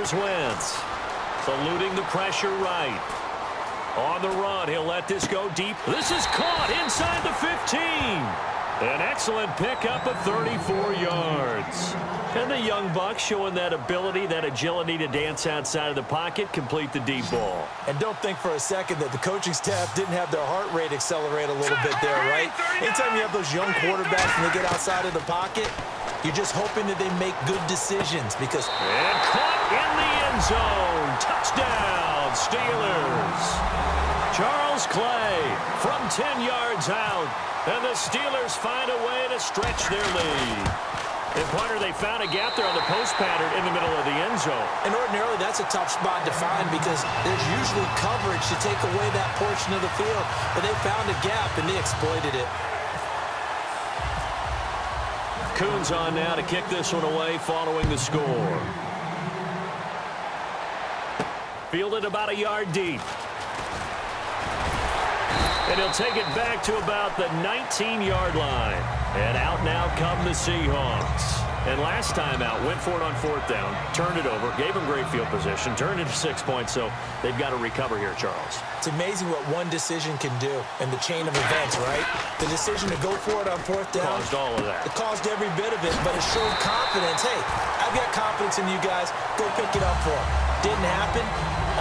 here's Wentz. Eluding the pressure right. On the run, he'll let this go deep. This is caught inside the 15. An excellent pickup of 34 yards. And the young buck showing that ability, that agility to dance outside of the pocket, complete the deep ball. And don't think for a second that the coaching staff didn't have their heart rate accelerate a little bit there, right? Anytime you have those young quarterbacks and they get outside of the pocket, you're just hoping that they make good decisions because... And caught in the end zone. Touchdown, Steelers. Charles Clay from 10 yards out. And the Steelers find a way to stretch their lead. And, partner, they found a gap there on the post pattern in the middle of the end zone. And ordinarily, that's a tough spot to find because there's usually coverage to take away that portion of the field. But they found a gap, and they exploited it. Coons on now to kick this one away following the score. Fielded about a yard deep. And he'll take it back to about the 19-yard line. And out now come the Seahawks. And last time out, went for it on fourth down, turned it over, gave him great field position, turned it to 6 points, so they've got to recover here, Charles. It's amazing what one decision can do in the chain of events, right? The decision to go for it on fourth down. Caused all of that. It caused every bit of it, but it showed confidence. Hey, I've got confidence in you guys. Go pick it up for them. Didn't happen.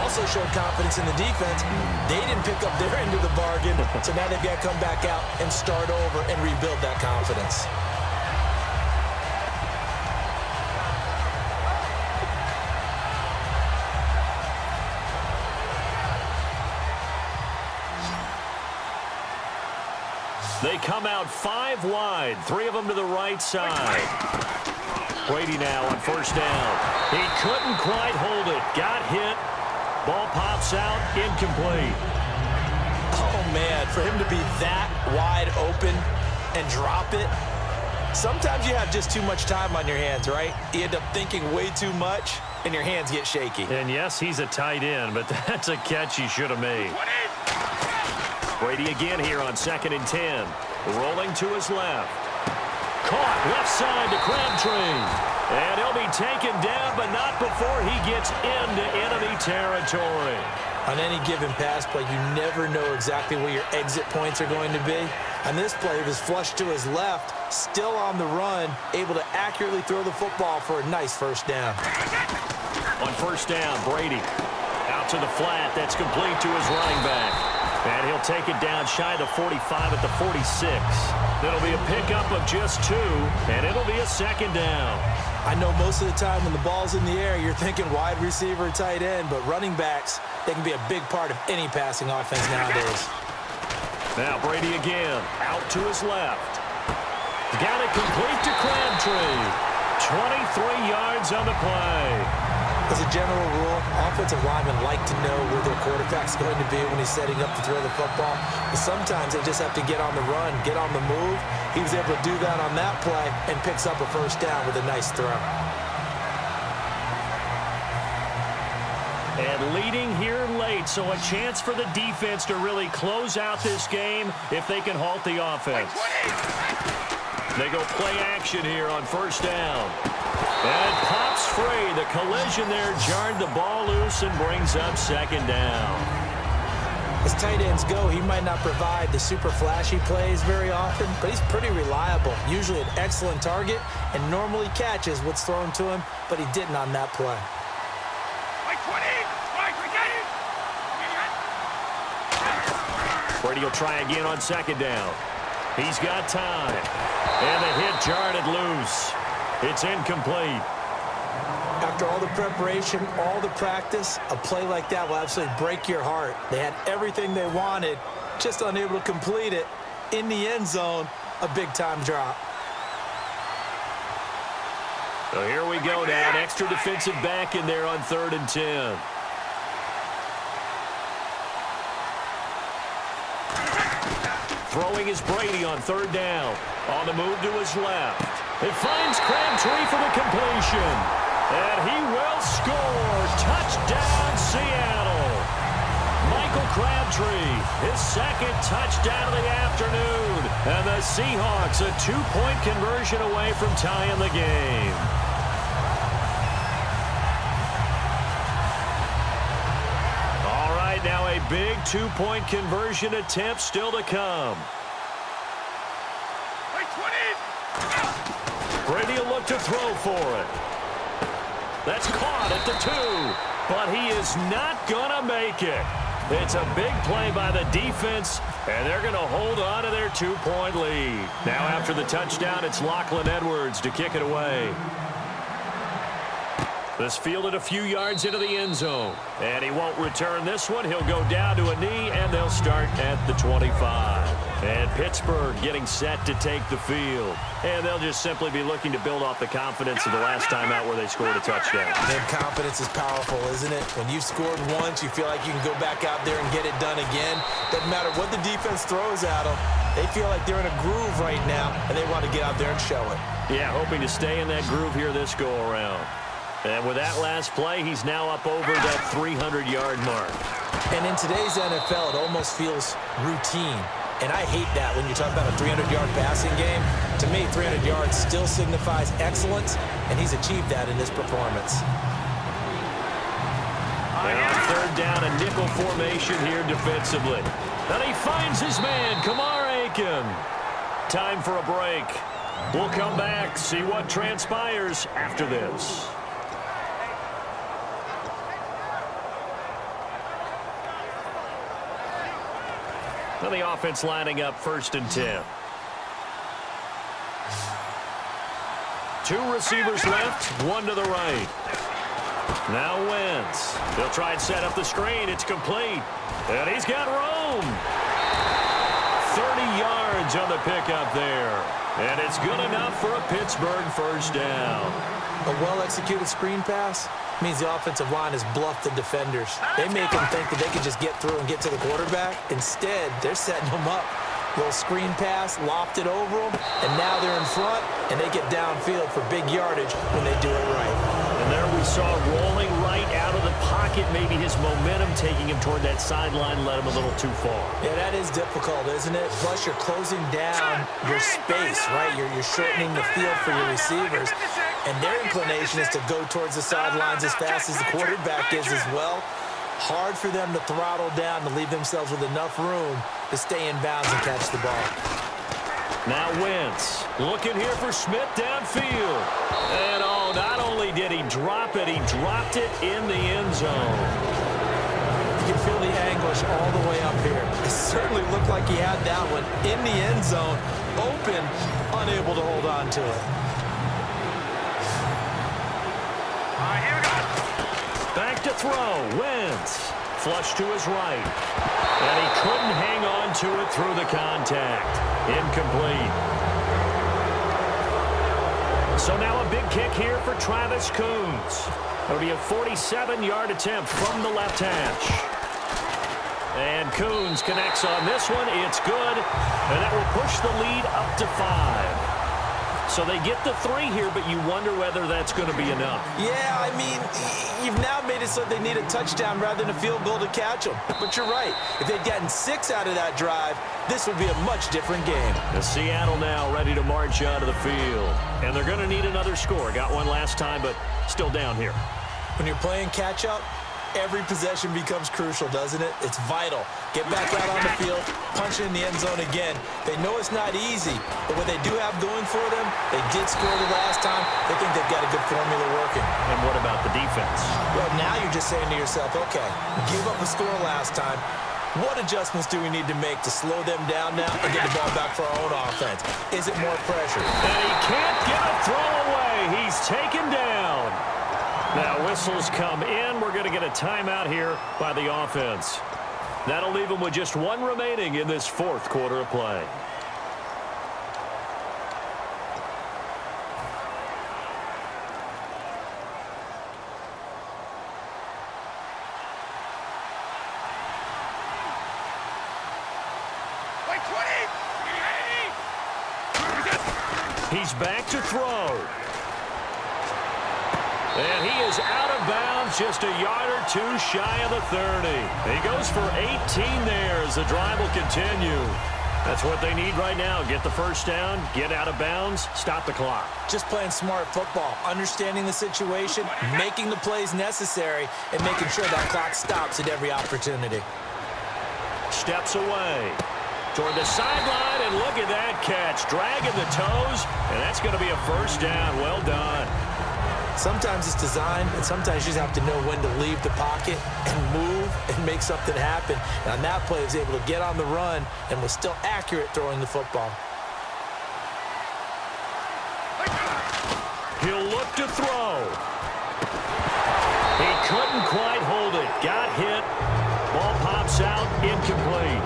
Also showed confidence in the defense. They didn't pick up their end of the bargain, so now they've got to come back out and start over and rebuild that confidence. They come out 5 wide, 3 of them to the right side. Brady now on first down. He couldn't quite hold it. Got hit. Ball pops out, incomplete. Oh, man, for him to be that wide open and drop it, sometimes you have just too much time on your hands, right? You end up thinking way too much, and your hands get shaky. And, yes, he's a tight end, but that's a catch he should have made. Brady again here on 2nd and 10. Rolling to his left. Caught left side to Crabtree. And he'll be taken down, but not before he gets into enemy territory. On any given pass play, you never know exactly where your exit points are going to be. On this play, he was flushed to his left, still on the run, able to accurately throw the football for a nice first down. On first down, Brady out to the flat. That's complete to his running back. And he'll take it down shy of the 45 at the 46. That'll be a pickup of just 2, and it'll be a second down. I know most of the time when the ball's in the air, you're thinking wide receiver, tight end, but running backs, they can be a big part of any passing offense nowadays. Now Brady again, out to his left. Got it complete to Crabtree. 23 yards on the play. As a general rule, offensive linemen like to know where their quarterback's going to be when he's setting up to throw the football. But sometimes they just have to get on the run, get on the move. He was able to do that on that play and picks up a first down with a nice throw. And leading here late, so a chance for the defense to really close out this game if they can halt the offense. They go play action here on first down. And pops free. The collision there jarred the ball loose and brings up second down. As tight ends go, he might not provide the super flashy plays very often, but he's pretty reliable. Usually an excellent target and normally catches what's thrown to him, but he didn't on that play. Brady will try again on second down. He's got time. And the hit jarred it loose. It's incomplete. After all the preparation, all the practice, a play like that will absolutely break your heart. They had everything they wanted, just unable to complete it. In the end zone, a big-time drop. So here we go now. An extra defensive back in there on 3rd and 10. Throwing is Brady on 3rd down. On the move to his left. It finds Crabtree for the completion. And he will score. Touchdown, Seattle. Michael Crabtree, his 2nd touchdown of the afternoon. And the Seahawks a 2-point conversion away from tying the game. a big two-point conversion attempt still to come. Brady will look to throw for it. That's caught at the 2, but he is not going to make it. It's a big play by the defense, and they're going to hold on to their 2-point lead. Now after the touchdown, it's Lachlan Edwards to kick it away. This fielded a few yards into the end zone, and he won't return this one. He'll go down to a knee, and they'll start at the 25. And Pittsburgh getting set to take the field. And they'll just simply be looking to build off the confidence of the last time out where they scored a touchdown. And confidence is powerful, isn't it? When you've scored once, you feel like you can go back out there and get it done again. Doesn't matter what the defense throws at them. They feel like they're in a groove right now, and they want to get out there and show it. Yeah, hoping to stay in that groove here this go-around. And with that last play, he's now up over that 300-yard mark. And in today's NFL, it almost feels routine. And I hate that when you talk about a 300-yard passing game. To me, 300 yards still signifies excellence, and he's achieved that in this performance. And on third down, a nickel formation here defensively. And he finds his man, Kamar Aiken. Time for a break. We'll come back, see what transpires after this. Now the offense lining up 1st and 10. 2 receivers left, 1 to the right. Now Wentz. He'll try and set up the screen. It's complete. And he's got room. 30 yards on the pickup there. And it's good enough for a Pittsburgh first down. A well-executed screen pass means the offensive line has bluffed the defenders. They make them think that they can just get through and get to the quarterback. Instead, they're setting them up. Little screen pass, lofted over them, and now they're in front, and they get downfield for big yardage when they do it right. And there we saw rolling right out of the pocket. Maybe his momentum taking him toward that sideline led him a little too far. Yeah, that is difficult, isn't it? Plus, you're closing down your space, right? You're shortening the field for your receivers. And their inclination is to go towards the sidelines as fast as the quarterback is as well. Hard for them to throttle down to leave themselves with enough room to stay in bounds and catch the ball. Now Wentz looking here for Smith downfield. And oh, not only did he drop it, he dropped it in the end zone. You can feel the anguish all the way up here. It certainly looked like he had that one in the end zone, open, unable to hold on to it. Back to throw, Wentz. Flush to his right. And he couldn't hang on to it through the contact. Incomplete. So now a big kick here for Travis Coons. It'll be a 47-yard attempt from the left hash. And Coons connects on this one. It's good. And that will push the lead up to 5. So they get the 3 here, but you wonder whether that's going to be enough. Yeah, I mean, you've now made it so they need a touchdown rather than a field goal to catch them. But you're right. If they'd gotten 6 out of that drive, this would be a much different game. The Seattle now ready to march out of the field. And they're going to need another score. Got one last time, but still down here. When you're playing catch-up, every possession becomes crucial, doesn't it? It's vital. Get back out on the field, punch it in the end zone again. They know it's not easy, but what they do have going for them, they did score the last time. They think they've got a good formula working. And what about the defense? Well, now you're just saying to yourself, okay, give up a score last time. What adjustments do we need to make to slow them down now and get the ball back for our own offense? Is it more pressure? And he can't get a throw away. He's taken down. Now whistles come in. We're going to get a timeout here by the offense. That'll leave them with just 1 remaining in this 4th quarter of play. He's back to throw. And he is out of bounds, just a yard or 2 shy of the 30. He goes for 18 there as the drive will continue. That's what they need right now. Get the first down, get out of bounds, stop the clock. Just playing smart football, understanding the situation, making the plays necessary, and making sure that clock stops at every opportunity. steps away. Toward the sideline, and look at that catch. Dragging the toes, and that's going to be a first down. Well done. Sometimes it's designed, and sometimes you just have to know when to leave the pocket and move and make something happen. And on that play, he was able to get on the run and was still accurate throwing the football. He'll look to throw. He couldn't quite hold it. Got hit. Ball pops out, incomplete.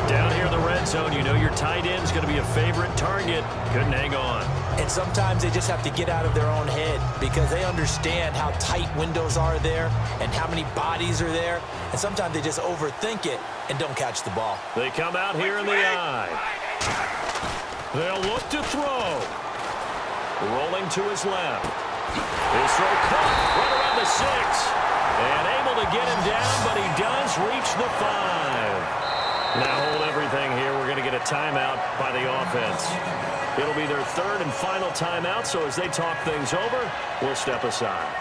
Down here in the red zone, you know your tight end's going to be a favorite target. Couldn't hang on. And sometimes they just have to get out of their own head because they understand how tight windows are there and how many bodies are there. And sometimes they just overthink it and don't catch the ball. They come out here in the eye. They'll look to throw. Rolling to his left. His throw caught right around the 6. And able to get him down, but he does reach the 5. Now hold everything here. We're going to get a timeout by the offense. It'll be their third and final timeout, so as they talk things over, we'll step aside.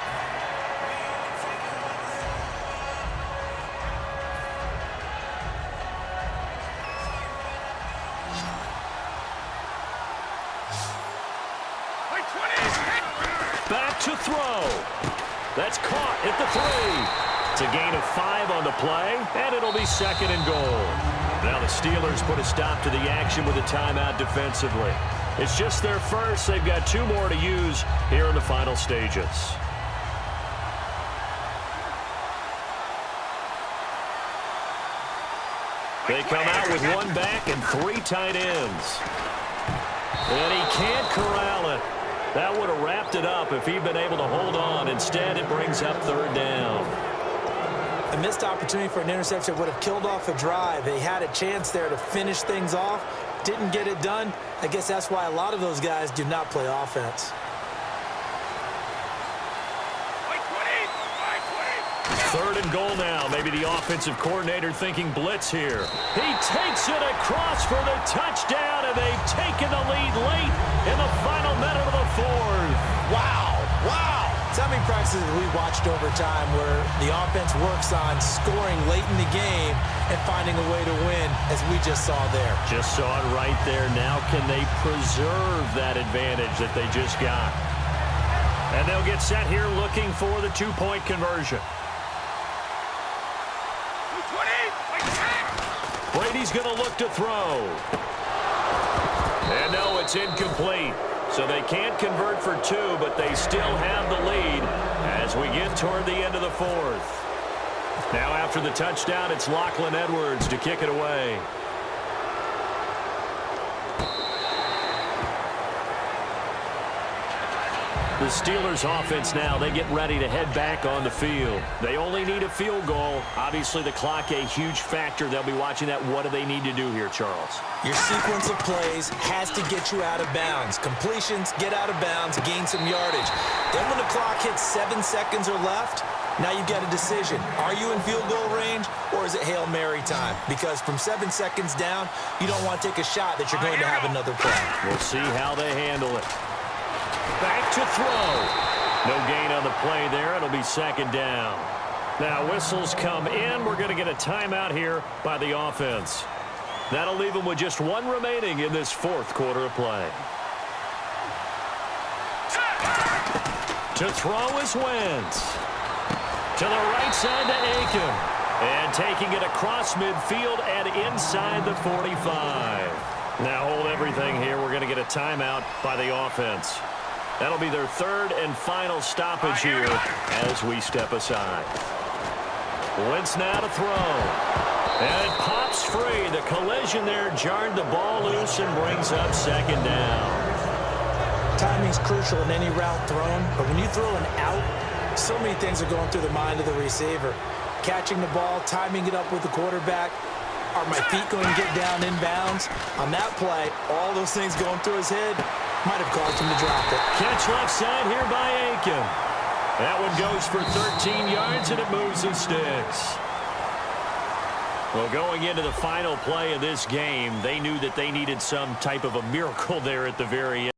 Back to throw. That's caught at the 3. It's a gain of 5 on the play, and it'll be second and goal. Now the Steelers put a stop to the action with a timeout defensively. It's just their first. They've got 2 more to use here in the final stages. They come out with 1 back and 3 tight ends. And he can't corral it. That would have wrapped it up if he'd been able to hold on. Instead, it brings up third down. A missed opportunity for an interception would have killed off a drive. They had a chance there to finish things off. Didn't get it done. I guess that's why a lot of those guys do not play offense. Third and goal now. Maybe the offensive coordinator thinking blitz here. He takes it across for the touchdown, and they've taken the lead late in the final minute of the 4th. Wow. Wow. So many practices we watched over time where the offense works on scoring late in the game and finding a way to win, as we just saw there. Just saw it right there. Now can they preserve that advantage that they just got? And they'll get set here looking for the 2-point conversion. Brady's going to look to throw. And no, it's incomplete. So they can't convert for 2, but they still have the lead as we get toward the end of the 4th. Now after the touchdown, it's Lachlan Edwards to kick it away. The Steelers offense now, they get ready to head back on the field. They only need a field goal. Obviously, the clock a huge factor. They'll be watching that. What do they need to do here, Charles? Your sequence of plays has to get you out of bounds. Completions, get out of bounds, gain some yardage. Then when the clock hits 7 seconds or left, now you've got a decision. Are you in field goal range, or is it Hail Mary time? Because from 7 seconds down, you don't want to take a shot that you're going to have another play. We'll see how they handle it. Back to throw. No gain on the play there. It'll be second down. Now whistles come in. We're going to get a timeout here by the offense. That'll leave them with just 1 remaining in this 4th quarter of play. To throw is Wentz. To the right side to Aiken. And taking it across midfield and inside the 45. Now hold everything here. We're going to get a timeout by the offense. That'll be their 3rd and final stoppage here as we step aside. Wentz now to throw. And it pops free. The collision there jarred the ball loose and brings up second down. Timing's crucial in any route thrown, but when you throw an out, so many things are going through the mind of the receiver. Catching the ball, timing it up with the quarterback. Are my feet going to get down inbounds? On that play, all those things going through his head might have caused him to drop it. Catch left side here by Aiken. That one goes for 13 yards, and it moves and sticks. Well, going into the final play of this game, they knew that they needed some type of a miracle there at the very end.